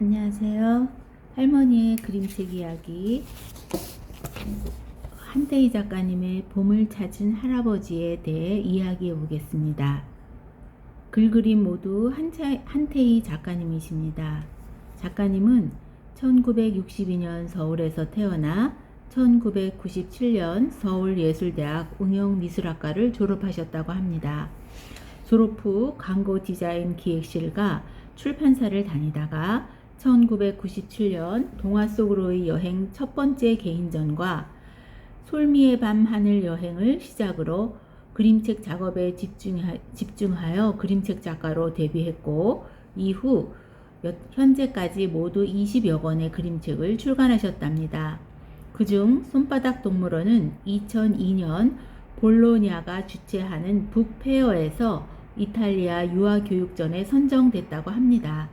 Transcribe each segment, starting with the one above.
안녕하세요. 할머니의 그림책 이야기. 한태희 작가님의 봄을 찾은 할아버지에 대해 이야기해 보겠습니다. 글그림 모두 한태희 작가님이십니다. 작가님은 1962년 서울에서 태어나 1997년 서울예술대학 응용미술학과를 졸업하셨다고 합니다. 졸업 후 광고 디자인 기획실과 출판사를 다니다가 1997년 동화 속으로의 여행 첫 번째 개인전과 솔미의 밤 하늘 여행을 시작으로 그림책 작업에 집중하여 그림책 작가로 데뷔했고, 이후 현재까지 모두 20여 권의 그림책을 출간하셨답니다. 그중 손바닥 동물원은 2002년 볼로냐가 주최하는 북페어에서 이탈리아 유아교육전에 선정됐다고 합니다.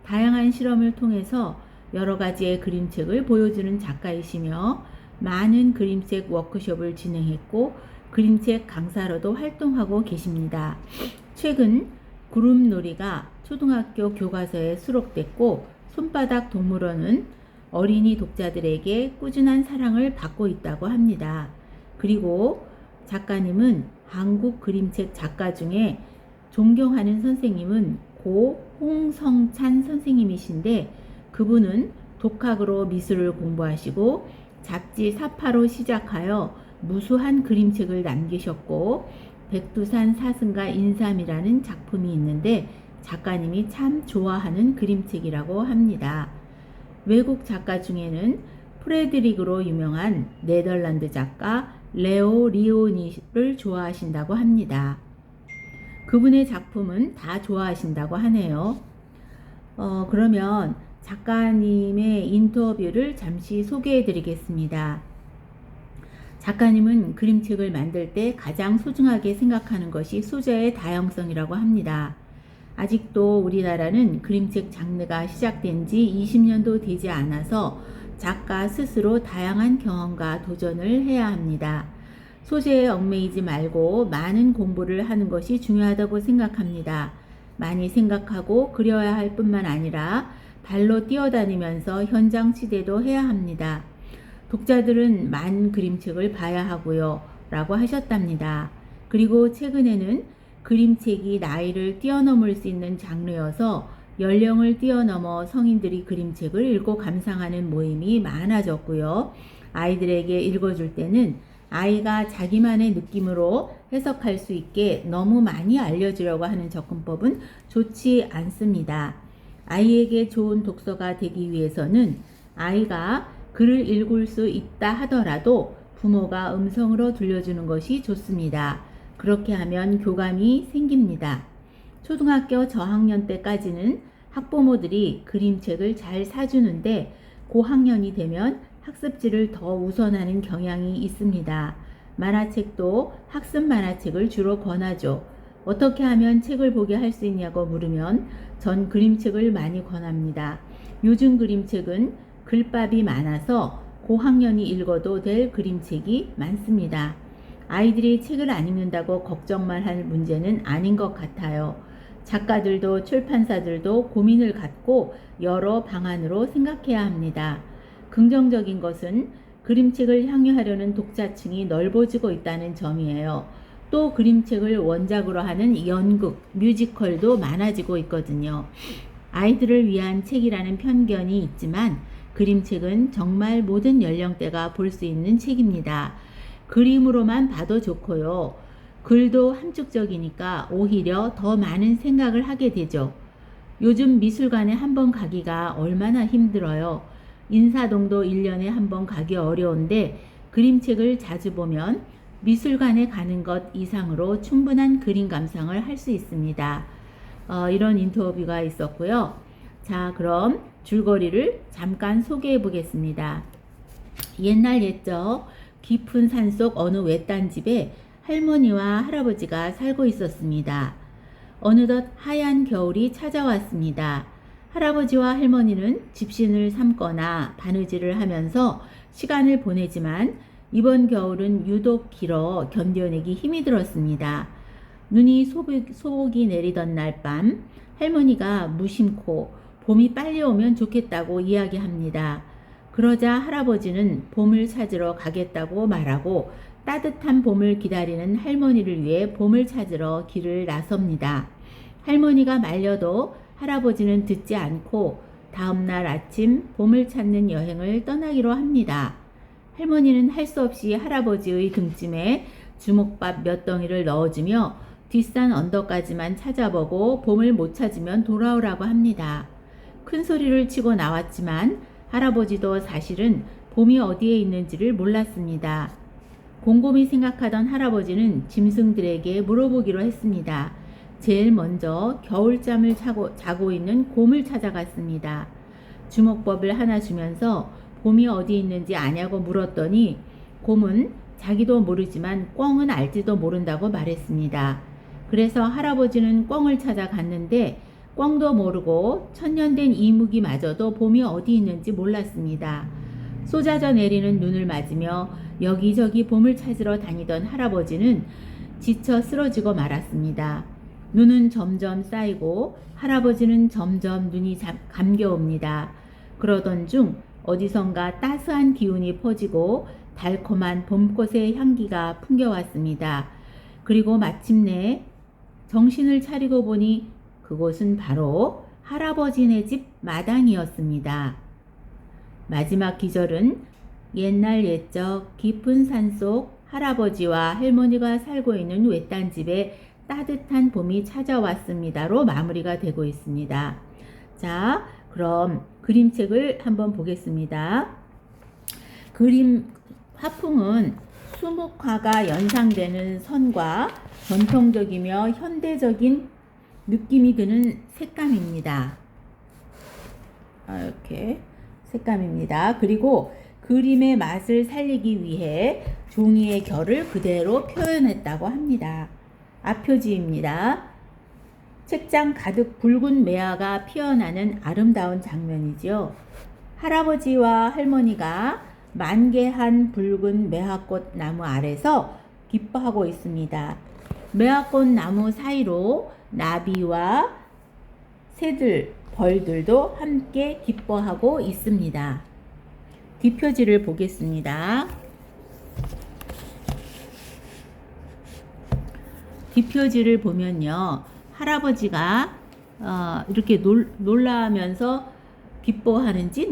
다양한 실험을 통해서 여러 가지의 그림책을 보여주는 작가이시며 많은 그림책 워크숍을 진행했고 그림책 강사로도 활동하고 계십니다. 최근 구름놀이가 초등학교 교과서에 수록됐고 손바닥 동물원은 어린이 독자들에게 꾸준한 사랑을 받고 있다고 합니다. 그리고 작가님은 한국 그림책 작가 중에 존경하는 선생님은 고 홍성찬 선생님이신데, 그분은 독학으로 미술을 공부하시고 잡지 사파로 시작하여 무수한 그림책을 남기셨고, 백두산 사슴과 인삼이라는 작품이 있는데 작가님이 참 좋아하는 그림책이라고 합니다. 외국 작가 중에는 프레드릭으로 유명한 네덜란드 작가 레오 리오니를 좋아하신다고 합니다. 그분의 작품은 다 좋아하신다고 하네요. 그러면 작가님의 인터뷰를 잠시 소개해 드리겠습니다. 작가님은 그림책을 만들 때 가장 소중하게 생각하는 것이 소재의 다양성이라고 합니다. 아직도 우리나라는 그림책 장르가 시작된 지 20년도 되지 않아서 작가 스스로 다양한 경험과 도전을 해야 합니다. 소재에 얽매이지 말고 많은 공부를 하는 것이 중요하다고 생각합니다. 많이 생각하고 그려야 할 뿐만 아니라 발로 뛰어다니면서 현장 취재도 해야 합니다. 독자들은 많은 그림책을 봐야 하고요 라고 하셨답니다. 그리고 최근에는 그림책이 나이를 뛰어넘을 수 있는 장르여서 연령을 뛰어넘어 성인들이 그림책을 읽고 감상하는 모임이 많아졌고요. 아이들에게 읽어줄 때는 아이가 자기만의 느낌으로 해석할 수 있게 너무 많이 알려주려고 하는 접근법은 좋지 않습니다. 아이에게 좋은 독서가 되기 위해서는 아이가 글을 읽을 수 있다 하더라도 부모가 음성으로 들려주는 것이 좋습니다. 그렇게 하면 교감이 생깁니다. 초등학교 저학년 때까지는 학부모들이 그림책을 잘 사주는데 고학년이 되면 학습지를 더 우선하는 경향이 있습니다. 만화책도 학습 만화책을 주로 권하죠. 어떻게 하면 책을 보게 할 수 있냐고 물으면 전 그림책을 많이 권합니다. 요즘 그림책은 글밥이 많아서 고학년이 읽어도 될 그림책이 많습니다. 아이들이 책을 안 읽는다고 걱정만 할 문제는 아닌 것 같아요. 작가들도 출판사들도 고민을 갖고 여러 방안으로 생각해야 합니다. 긍정적인 것은 그림책을 향유하려는 독자층이 넓어지고 있다는 점이에요. 또 그림책을 원작으로 하는 연극, 뮤지컬도 많아지고 있거든요. 아이들을 위한 책이라는 편견이 있지만 그림책은 정말 모든 연령대가 볼 수 있는 책입니다. 그림으로만 봐도 좋고요. 글도 함축적이니까 오히려 더 많은 생각을 하게 되죠. 요즘 미술관에 한번 가기가 얼마나 힘들어요. 인사동도 1년에 한 번 가기 어려운데 그림책을 자주 보면 미술관에 가는 것 이상으로 충분한 그림 감상을 할 수 있습니다. 이런 인터뷰가 있었고요. 자, 그럼 줄거리를 잠깐 소개해 보겠습니다. 옛날 옛적 깊은 산속 어느 외딴 집에 할머니와 할아버지가 살고 있었습니다. 어느덧 하얀 겨울이 찾아왔습니다. 할아버지와 할머니는 집신을 삶거나 바느질을 하면서 시간을 보내지만 이번 겨울은 유독 길어 견뎌내기 힘이 들었습니다. 눈이 소복이 내리던 날 밤 할머니가 무심코 봄이 빨리 오면 좋겠다고 이야기합니다. 그러자 할아버지는 봄을 찾으러 가겠다고 말하고 따뜻한 봄을 기다리는 할머니를 위해 봄을 찾으러 길을 나섭니다. 할머니가 말려도 할아버지는 듣지 않고 다음날 아침 봄을 찾는 여행을 떠나기로 합니다. 할머니는 할 수 없이 할아버지의 등짐에 주먹밥 몇 덩이를 넣어주며 뒷산 언덕까지만 찾아보고 봄을 못 찾으면 돌아오라고 합니다. 큰 소리를 치고 나왔지만 할아버지도 사실은 봄이 어디에 있는지를 몰랐습니다. 곰곰이 생각하던 할아버지는 짐승들에게 물어보기로 했습니다. 제일 먼저 겨울잠을 자고 있는 곰을 찾아갔습니다. 주먹밥을 하나 주면서 봄이 어디 있는지 아냐고 물었더니 곰은 자기도 모르지만 꿩은 알지도 모른다고 말했습니다. 그래서 할아버지는 꿩을 찾아갔는데 꿩도 모르고 천년된 이무기마저도 봄이 어디 있는지 몰랐습니다. 쏟아져 내리는 눈을 맞으며 여기저기 봄을 찾으러 다니던 할아버지는 지쳐 쓰러지고 말았습니다. 눈은 점점 쌓이고 할아버지는 점점 눈이 감겨옵니다. 그러던 중 어디선가 따스한 기운이 퍼지고 달콤한 봄꽃의 향기가 풍겨왔습니다. 그리고 마침내 정신을 차리고 보니 그곳은 바로 할아버지네 집 마당이었습니다. 마지막 기절은 옛날 옛적 깊은 산속 할아버지와 할머니가 살고 있는 외딴 집에 따뜻한 봄이 찾아왔습니다로 마무리가 되고 있습니다. 자, 그럼 그림책을 한번 보겠습니다. 그림 화풍은 수묵화가 연상되는 선과 전통적이며 현대적인 느낌이 드는 색감입니다. 이렇게 색감입니다. 그리고 그림의 맛을 살리기 위해 종이의 결을 그대로 표현했다고 합니다. 앞표지입니다. 책장 가득 붉은 매화가 피어나는 아름다운 장면이죠. 할아버지와 할머니가 만개한 붉은 매화꽃 나무 아래서 기뻐하고 있습니다. 매화꽃 나무 사이로 나비와 새들, 벌들도 함께 기뻐하고 있습니다. 뒷표지를 보겠습니다. 뒷표지를 보면요. 할아버지가 이렇게 놀라면서 기뻐하는지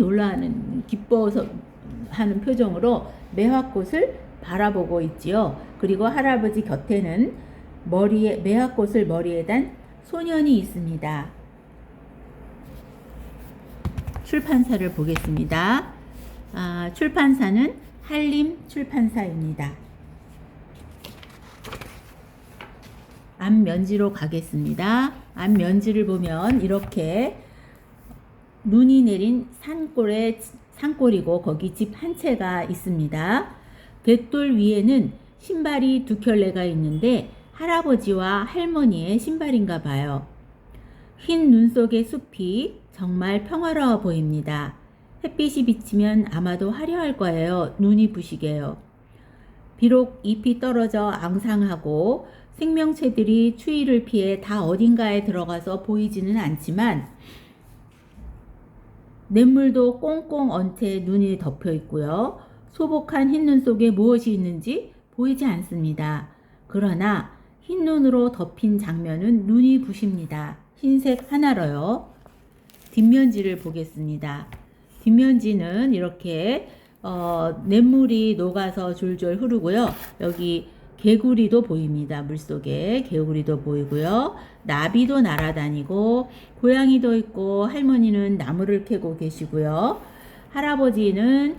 기뻐서 하는 표정으로 매화꽃을 바라보고 있지요. 그리고 할아버지 곁에는 매화꽃을 머리에 단 소년이 있습니다. 출판사를 보겠습니다. 출판사는 한림출판사입니다. 앞면지로 가겠습니다. 앞면지를 보면 이렇게 눈이 내린 산골이고 거기 집 한 채가 있습니다. 돛돌 위에는 신발이 두 켤레가 있는데 할아버지와 할머니의 신발인가 봐요. 흰 눈 속의 숲이 정말 평화로워 보입니다. 햇빛이 비치면 아마도 화려할 거예요. 눈이 부시게요. 비록 잎이 떨어져 앙상하고 생명체들이 추위를 피해 다 어딘가에 들어가서 보이지는 않지만 냇물도 꽁꽁 언 채 눈이 덮여 있고요. 소복한 흰눈 속에 무엇이 있는지 보이지 않습니다. 그러나 흰눈으로 덮인 장면은 눈이 부십니다. 흰색 하나로요. 뒷면지를 보겠습니다. 뒷면지는 이렇게 냇물이 녹아서 졸졸 흐르고요. 여기 개구리도 보입니다. 물속에 개구리도 보이고요. 나비도 날아다니고 고양이도 있고 할머니는 나무를 캐고 계시고요. 할아버지는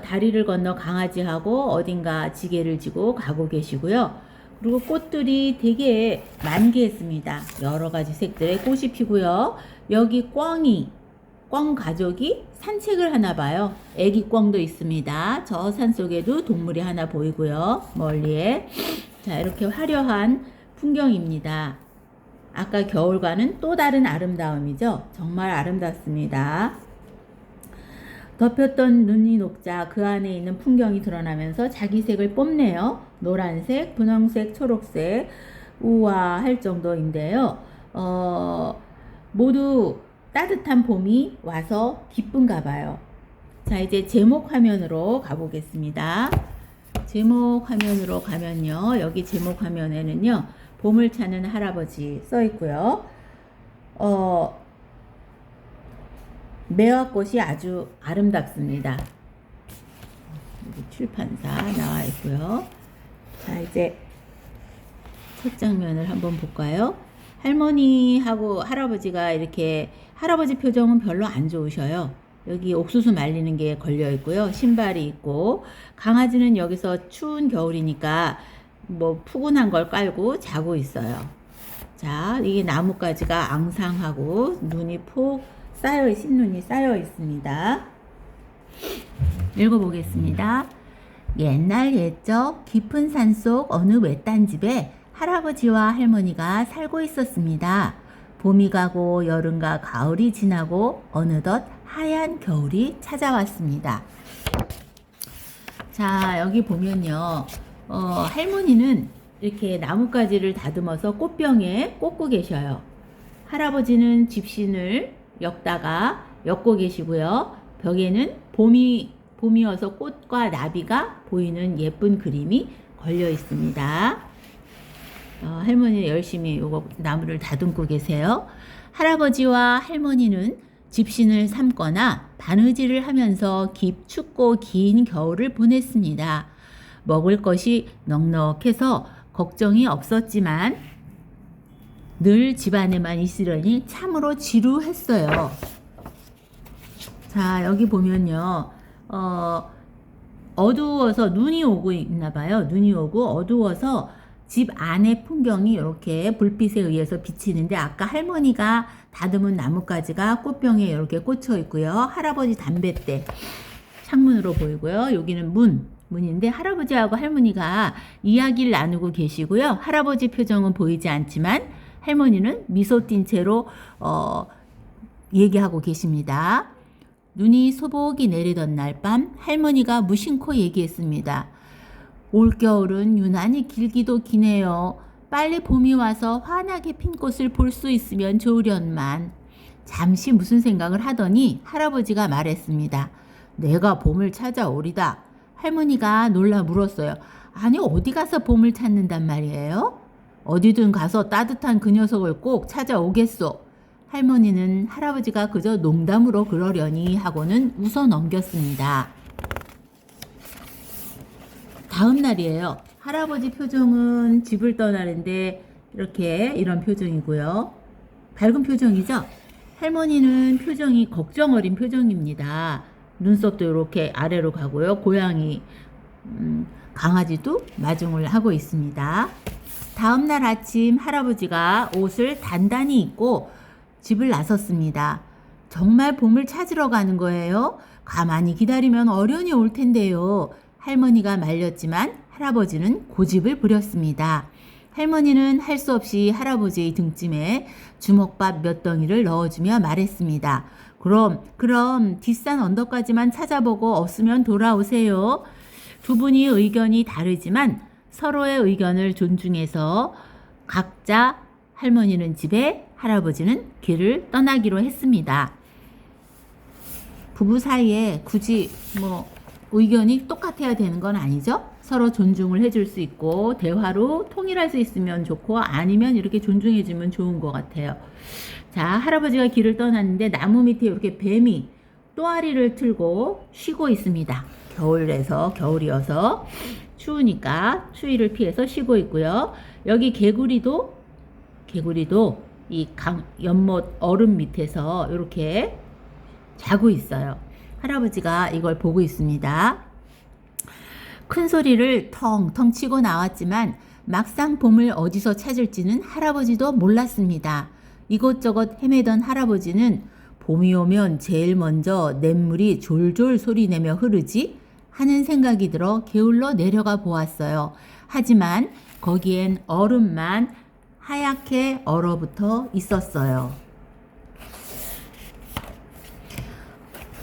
다리를 건너 강아지하고 어딘가 지게를 지고 가고 계시고요. 그리고 꽃들이 되게 만개했습니다. 여러 가지 색들의 꽃이 피고요. 여기 꿩 가족이 산책을 하나 봐요. 애기 꿩도 있습니다. 저 산속에도 동물이 하나 보이고요. 멀리에. 자, 이렇게 화려한 풍경입니다. 아까 겨울과는 또 다른 아름다움이죠. 정말 아름답습니다. 덮였던 눈이 녹자 그 안에 있는 풍경이 드러나면서 자기 색을 뽐내요. 노란색, 분홍색, 초록색, 우아할 정도인데요. 모두 따뜻한 봄이 와서 기쁜가 봐요. 자, 이제 제목 화면으로 가보겠습니다. 제목 화면으로 가면요. 여기 제목 화면에는요. 봄을 찾는 할아버지 써 있고요. 매화꽃이 아주 아름답습니다. 여기 출판사 나와 있고요. 자, 이제 첫 장면을 한번 볼까요? 할머니하고 할아버지가 이렇게, 할아버지 표정은 별로 안 좋으셔요. 여기 옥수수 말리는 게 걸려 있고요. 신발이 있고, 강아지는 여기서 추운 겨울이니까 뭐 푸근한 걸 깔고 자고 있어요. 자, 이게 나뭇가지가 앙상하고 눈이 신눈이 쌓여 있습니다. 읽어보겠습니다. 옛날 옛적 깊은 산속 어느 외딴 집에 할아버지와 할머니가 살고 있었습니다. 봄이 가고 여름과 가을이 지나고 어느덧 하얀 겨울이 찾아왔습니다. 자, 여기 보면요. 할머니는 이렇게 나뭇가지를 다듬어서 꽃병에 꽂고 계셔요. 할아버지는 집신을 엮고 계시고요. 벽에는 봄이어서 꽃과 나비가 보이는 예쁜 그림이 걸려 있습니다. 할머니는 열심히 요거 나무를 다듬고 계세요. 할아버지와 할머니는 집신을 삶거나 바느질을 하면서 춥고 긴 겨울을 보냈습니다. 먹을 것이 넉넉해서 걱정이 없었지만 늘 집안에만 있으려니 참으로 지루했어요. 자, 여기 보면요. 어두워서 눈이 오고 있나 봐요. 눈이 오고 어두워서 집 안의 풍경이 이렇게 불빛에 의해서 비치는데, 아까 할머니가 다듬은 나뭇가지가 꽃병에 이렇게 꽂혀 있고요. 할아버지 담뱃대 창문으로 보이고요. 여기는 문인데 할아버지하고 할머니가 이야기를 나누고 계시고요. 할아버지 표정은 보이지 않지만 할머니는 미소 띈 채로 얘기하고 계십니다. 눈이 소복이 내리던 날 밤 할머니가 무심코 얘기했습니다. 올겨울은 유난히 길기도 기네요. 빨리 봄이 와서 환하게 핀 꽃을 볼 수 있으면 좋으련만. 잠시 무슨 생각을 하더니 할아버지가 말했습니다. 내가 봄을 찾아오리다. 할머니가 놀라 물었어요. 아니, 어디 가서 봄을 찾는단 말이에요? 어디든 가서 따뜻한 그 녀석을 꼭 찾아오겠소. 할머니는 할아버지가 그저 농담으로 그러려니 하고는 웃어 넘겼습니다. 다음 날이에요. 할아버지 표정은 집을 떠나는데 이런 표정이고요. 밝은 표정이죠? 할머니는 표정이 걱정 어린 표정입니다. 눈썹도 이렇게 아래로 가고요. 고양이, 강아지도 마중을 하고 있습니다. 다음 날 아침 할아버지가 옷을 단단히 입고 집을 나섰습니다. 정말 봄을 찾으러 가는 거예요? 가만히 기다리면 어련히 올 텐데요. 할머니가 말렸지만 할아버지는 고집을 부렸습니다. 할머니는 할 수 없이 할아버지의 등짐에 주먹밥 몇 덩이를 넣어주며 말했습니다. 그럼 뒷산 언덕까지만 찾아보고 없으면 돌아오세요. 두 분이 의견이 다르지만 서로의 의견을 존중해서 각자 할머니는 집에, 할아버지는 길을 떠나기로 했습니다. 부부 사이에 굳이 의견이 똑같아야 되는 건 아니죠. 서로 존중을 해줄 수 있고 대화로 통일할 수 있으면 좋고, 아니면 이렇게 존중해주면 좋은 것 같아요. 자, 할아버지가 길을 떠났는데 나무 밑에 이렇게 뱀이 또아리를 틀고 쉬고 있습니다. 겨울이어서 추우니까 추위를 피해서 쉬고 있고요. 여기 개구리도 이 연못 얼음 밑에서 이렇게 자고 있어요. 할아버지가 이걸 보고 있습니다. 큰 소리를 텅텅 치고 나왔지만 막상 봄을 어디서 찾을지는 할아버지도 몰랐습니다. 이곳저곳 헤매던 할아버지는 봄이 오면 제일 먼저 냇물이 졸졸 소리내며 흐르지 하는 생각이 들어 게을러 내려가 보았어요. 하지만 거기엔 얼음만 하얗게 얼어붙어 있었어요.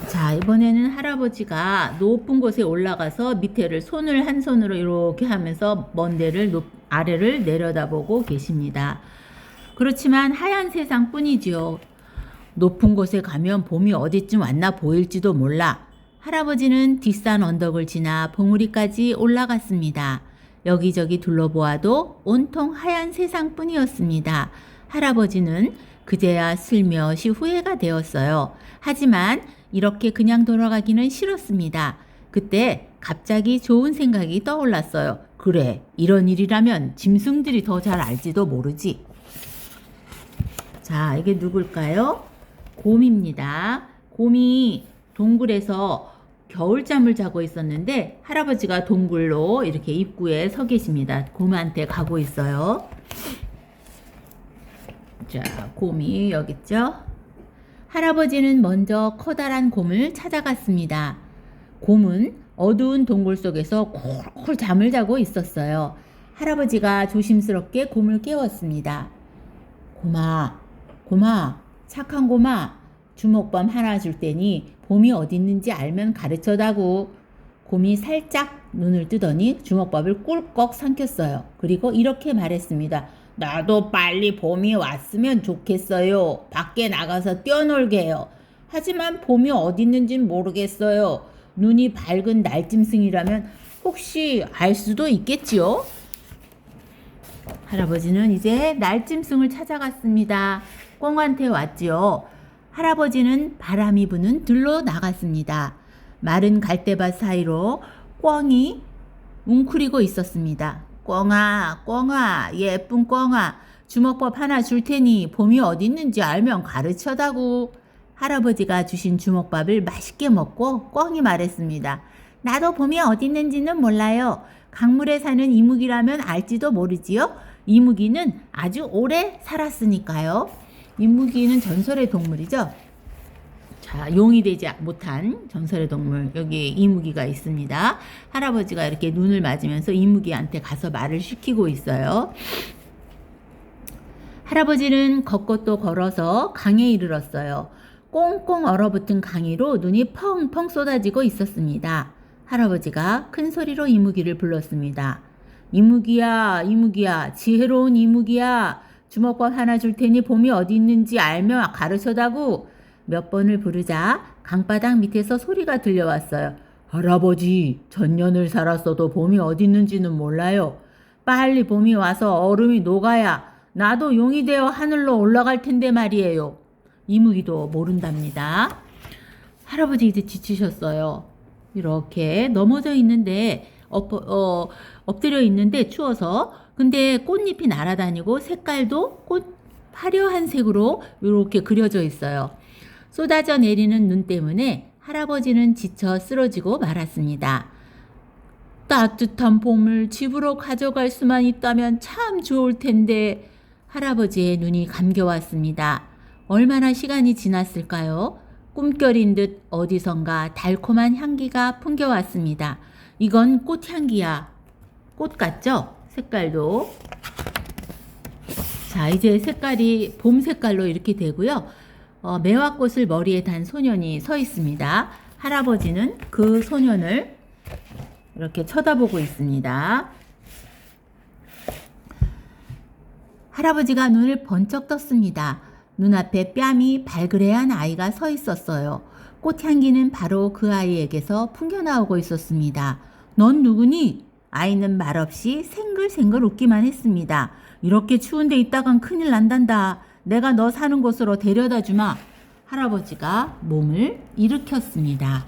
자, 이번에는 할아버지가 높은 곳에 올라가서 밑에를 한 손으로 이렇게 하면서 먼 데를 아래를 내려다보고 계십니다. 그렇지만 하얀 세상뿐이지요. 높은 곳에 가면 봄이 어디쯤 왔나 보일지도 몰라. 할아버지는 뒷산 언덕을 지나 봉우리까지 올라갔습니다. 여기저기 둘러보아도 온통 하얀 세상뿐이었습니다. 할아버지는 그제야 슬며시 후회가 되었어요. 하지만 이렇게 그냥 돌아가기는 싫었습니다. 그때 갑자기 좋은 생각이 떠올랐어요. 그래, 이런 일이라면 짐승들이 더 잘 알지도 모르지. 자, 이게 누굴까요? 곰입니다. 곰이 동굴에서 겨울잠을 자고 있었는데 할아버지가 동굴로 이렇게 입구에 서 계십니다. 곰한테 가고 있어요. 자, 곰이 여기 있죠? 할아버지는 먼저 커다란 곰을 찾아갔습니다. 곰은 어두운 동굴 속에서 콜콜 잠을 자고 있었어요. 할아버지가 조심스럽게 곰을 깨웠습니다. 곰아, 착한 곰아, 주먹밥 하나 줄 테니 봄이 어디 있는지 알면 가르쳐다구. 곰이 살짝 눈을 뜨더니 주먹밥을 꿀꺽 삼켰어요. 그리고 이렇게 말했습니다. 나도 빨리 봄이 왔으면 좋겠어요. 밖에 나가서 뛰어놀게요. 하지만 봄이 어디 있는지는 모르겠어요. 눈이 밝은 날짐승이라면 혹시 알 수도 있겠지요? 할아버지는 이제 날짐승을 찾아갔습니다. 꿩한테 왔지요. 할아버지는 바람이 부는 들로 나갔습니다. 마른 갈대밭 사이로 꿩이 웅크리고 있었습니다. 꿩아, 예쁜 꿩아, 주먹밥 하나 줄 테니 봄이 어디 있는지 알면 가르쳐다구. 할아버지가 주신 주먹밥을 맛있게 먹고 꿩이 말했습니다. 나도 봄이 어디 있는지는 몰라요. 강물에 사는 이무기라면 알지도 모르지요. 이무기는 아주 오래 살았으니까요. 이무기는 전설의 동물이죠. 자, 용이 되지 못한 전설의 동물, 여기 이무기가 있습니다. 할아버지가 이렇게 눈을 맞으면서 이무기한테 가서 말을 시키고 있어요. 할아버지는 걷고 또 걸어서 강에 이르렀어요. 꽁꽁 얼어붙은 강의로 눈이 펑펑 쏟아지고 있었습니다. 할아버지가 큰 소리로 이무기를 불렀습니다. 이무기야, 지혜로운 이무기야. 주먹밥 하나 줄 테니 봄이 어디 있는지 알면 가르쳐다구. 몇 번을 부르자 강바닥 밑에서 소리가 들려왔어요. 할아버지, 전년을 살았어도 봄이 어디 있는지는 몰라요. 빨리 봄이 와서 얼음이 녹아야 나도 용이 되어 하늘로 올라갈 텐데 말이에요. 이무기도 모른답니다. 할아버지 이제 지치셨어요. 이렇게 넘어져 있는데 엎드려 있는데 추워서, 근데 꽃잎이 날아다니고 색깔도 꽃 화려한 색으로 이렇게 그려져 있어요. 쏟아져 내리는 눈 때문에 할아버지는 지쳐 쓰러지고 말았습니다. 따뜻한 봄을 집으로 가져갈 수만 있다면 참 좋을 텐데. 할아버지의 눈이 감겨왔습니다. 얼마나 시간이 지났을까요? 꿈결인 듯 어디선가 달콤한 향기가 풍겨왔습니다. 이건 꽃향기야. 꽃 같죠? 색깔도. 자, 이제 색깔이 봄 색깔로 이렇게 되고요. 매화꽃을 머리에 단 소년이 서 있습니다. 할아버지는 그 소년을 이렇게 쳐다보고 있습니다. 할아버지가 눈을 번쩍 떴습니다. 눈앞에 뺨이 발그레한 아이가 서 있었어요. 꽃향기는 바로 그 아이에게서 풍겨나오고 있었습니다. 넌 누구니? 아이는 말없이 생글생글 웃기만 했습니다. 이렇게 추운 데 있다간 큰일 난단다. 내가 너 사는 곳으로 데려다 주마. 할아버지가 몸을 일으켰습니다.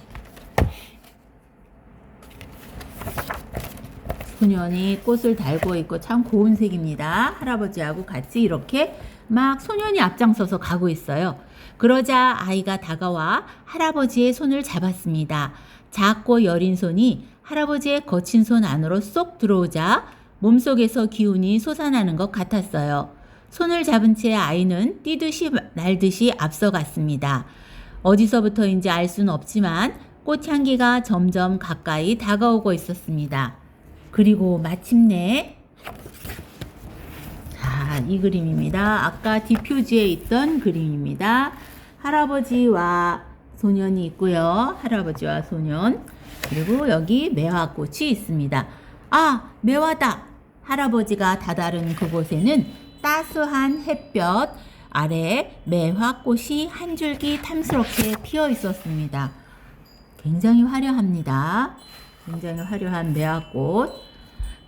소년이 꽃을 달고 있고 참 고운 색입니다. 할아버지하고 같이 이렇게 막 소년이 앞장서서 가고 있어요. 그러자 아이가 다가와 할아버지의 손을 잡았습니다. 작고 여린 손이 할아버지의 거친 손 안으로 쏙 들어오자 몸속에서 기운이 솟아나는 것 같았어요. 손을 잡은 채 아이는 뛰듯이 날듯이 앞서갔습니다. 어디서부터인지 알 수는 없지만 꽃향기가 점점 가까이 다가오고 있었습니다. 그리고 마침내, 자, 이 그림입니다. 아까 뒷표지에 있던 그림입니다. 할아버지와 소년이 있고요. 할아버지와 소년. 그리고 여기 매화꽃이 있습니다. 아, 매화다. 할아버지가 다다른 그곳에는 따스한 햇볕, 아래에 매화꽃이 한 줄기 탐스럽게 피어 있었습니다. 굉장히 화려합니다. 굉장히 화려한 매화꽃.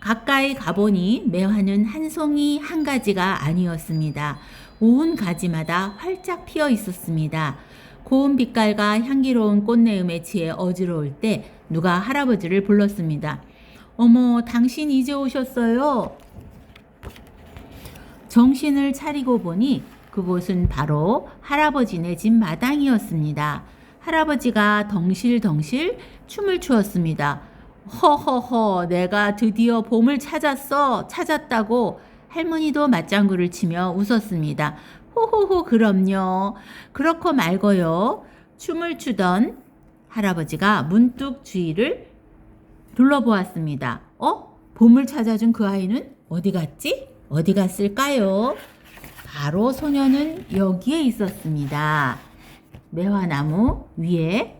가까이 가보니 매화는 한 송이 한 가지가 아니었습니다. 온 가지마다 활짝 피어 있었습니다. 고운 빛깔과 향기로운 꽃내음에 취해 어지러울 때 누가 할아버지를 불렀습니다. 어머, 당신 이제 오셨어요? 정신을 차리고 보니 그곳은 바로 할아버지네 집 마당이었습니다. 할아버지가 덩실덩실 춤을 추었습니다. 허허허, 내가 드디어 봄을 찾았다고 할머니도 맞장구를 치며 웃었습니다. 호호호, 그럼요. 그렇고 말고요. 춤을 추던 할아버지가 문득 주위를 둘러보았습니다. 봄을 찾아준 그 아이는 어디 갔지? 어디 갔을까요? 바로 소녀는 여기에 있었습니다. 매화나무 위에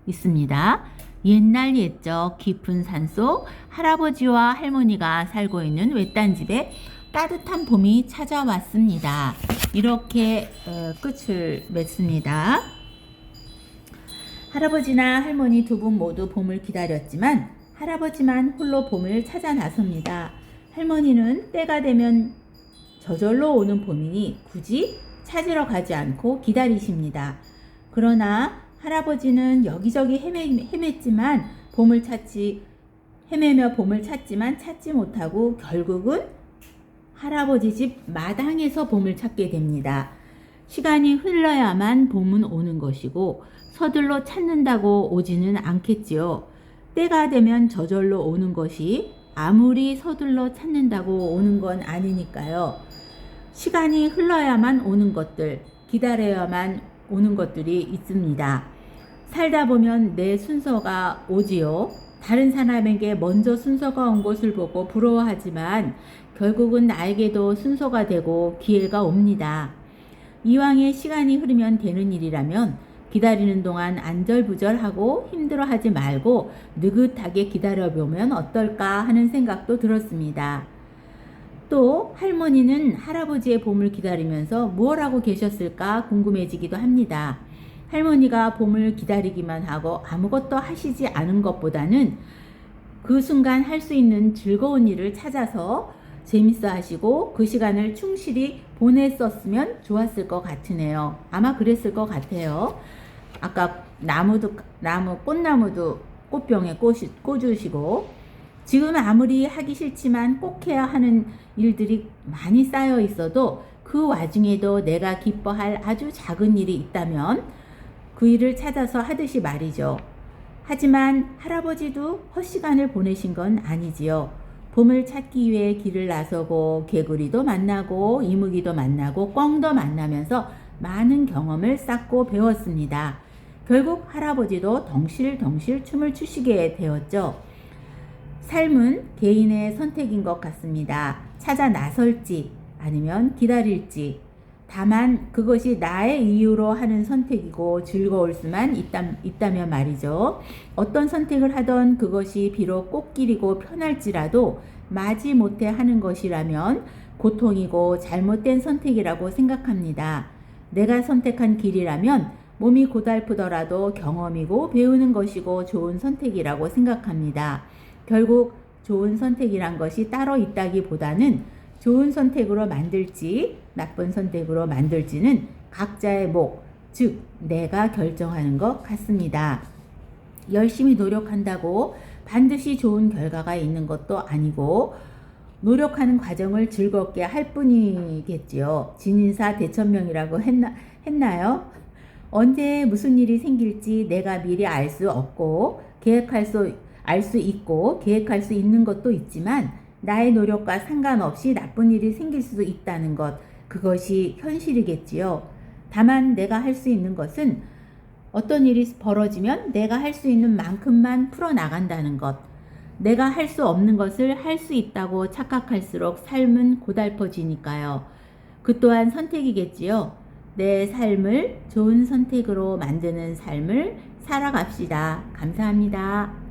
있습니다. 옛날 옛적 깊은 산속 할아버지와 할머니가 살고 있는 외딴 집에 따뜻한 봄이 찾아왔습니다. 이렇게 끝을 맺습니다. 할아버지나 할머니 두 분 모두 봄을 기다렸지만 할아버지만 홀로 봄을 찾아 나섭니다. 할머니는 때가 되면 저절로 오는 봄이니 굳이 찾으러 가지 않고 기다리십니다. 그러나 할아버지는 여기저기 헤맸지만 헤매며 봄을 찾지만 찾지 못하고 결국은 할아버지 집 마당에서 봄을 찾게 됩니다. 시간이 흘러야만 봄은 오는 것이고 서둘러 찾는다고 오지는 않겠지요. 때가 되면 저절로 오는 것이 아무리 서둘러 찾는다고 오는 건 아니니까요. 시간이 흘러야만 오는 것들, 기다려야만 오는 것들이 있습니다. 살다 보면 내 순서가 오지요. 다른 사람에게 먼저 순서가 온 것을 보고 부러워하지만 결국은 나에게도 순서가 되고 기회가 옵니다. 이왕에 시간이 흐르면 되는 일이라면 기다리는 동안 안절부절하고 힘들어하지 말고 느긋하게 기다려보면 어떨까 하는 생각도 들었습니다. 또 할머니는 할아버지의 봄을 기다리면서 무엇 하고 계셨을까 궁금해지기도 합니다. 할머니가 봄을 기다리기만 하고 아무것도 하시지 않은 것보다는 그 순간 할 수 있는 즐거운 일을 찾아서 재밌어 하시고 그 시간을 충실히 보냈었으면 좋았을 것 같으네요. 아마 그랬을 것 같아요. 아까 꽃나무도 꽃병에 꽂으시고 지금 아무리 하기 싫지만 꼭 해야 하는 일들이 많이 쌓여 있어도 그 와중에도 내가 기뻐할 아주 작은 일이 있다면 그 일을 찾아서 하듯이 말이죠. 하지만 할아버지도 헛시간을 보내신 건 아니지요. 봄을 찾기 위해 길을 나서고 개구리도 만나고 이무기도 만나고 꿩도 만나면서 많은 경험을 쌓고 배웠습니다. 결국 할아버지도 덩실덩실 춤을 추시게 되었죠. 삶은 개인의 선택인 것 같습니다. 찾아 나설지 아니면 기다릴지. 다만 그것이 나의 이유로 하는 선택이고 즐거울 수만 있다면 말이죠. 어떤 선택을 하던 그것이 비록 꽃길이고 편할지라도 마지못해 하는 것이라면 고통이고 잘못된 선택이라고 생각합니다. 내가 선택한 길이라면 몸이 고달프더라도 경험이고 배우는 것이고 좋은 선택이라고 생각합니다. 결국 좋은 선택이란 것이 따로 있다기보다는 좋은 선택으로 만들지 나쁜 선택으로 만들지는 각자의 목, 즉 내가 결정하는 것 같습니다. 열심히 노력한다고 반드시 좋은 결과가 있는 것도 아니고 노력하는 과정을 즐겁게 할 뿐이겠지요. 진인사 대천명이라고 했나요? 언제 무슨 일이 생길지 내가 미리 알 수 없고 알 수 있고 계획할 수 있는 것도 있지만 나의 노력과 상관없이 나쁜 일이 생길 수도 있다는 것, 그것이 현실이겠지요. 다만 내가 할 수 있는 것은 어떤 일이 벌어지면 내가 할 수 있는 만큼만 풀어나간다는 것, 내가 할 수 없는 것을 할 수 있다고 착각할수록 삶은 고달퍼지니까요. 그 또한 선택이겠지요. 내 삶을 좋은 선택으로 만드는 삶을 살아갑시다. 감사합니다.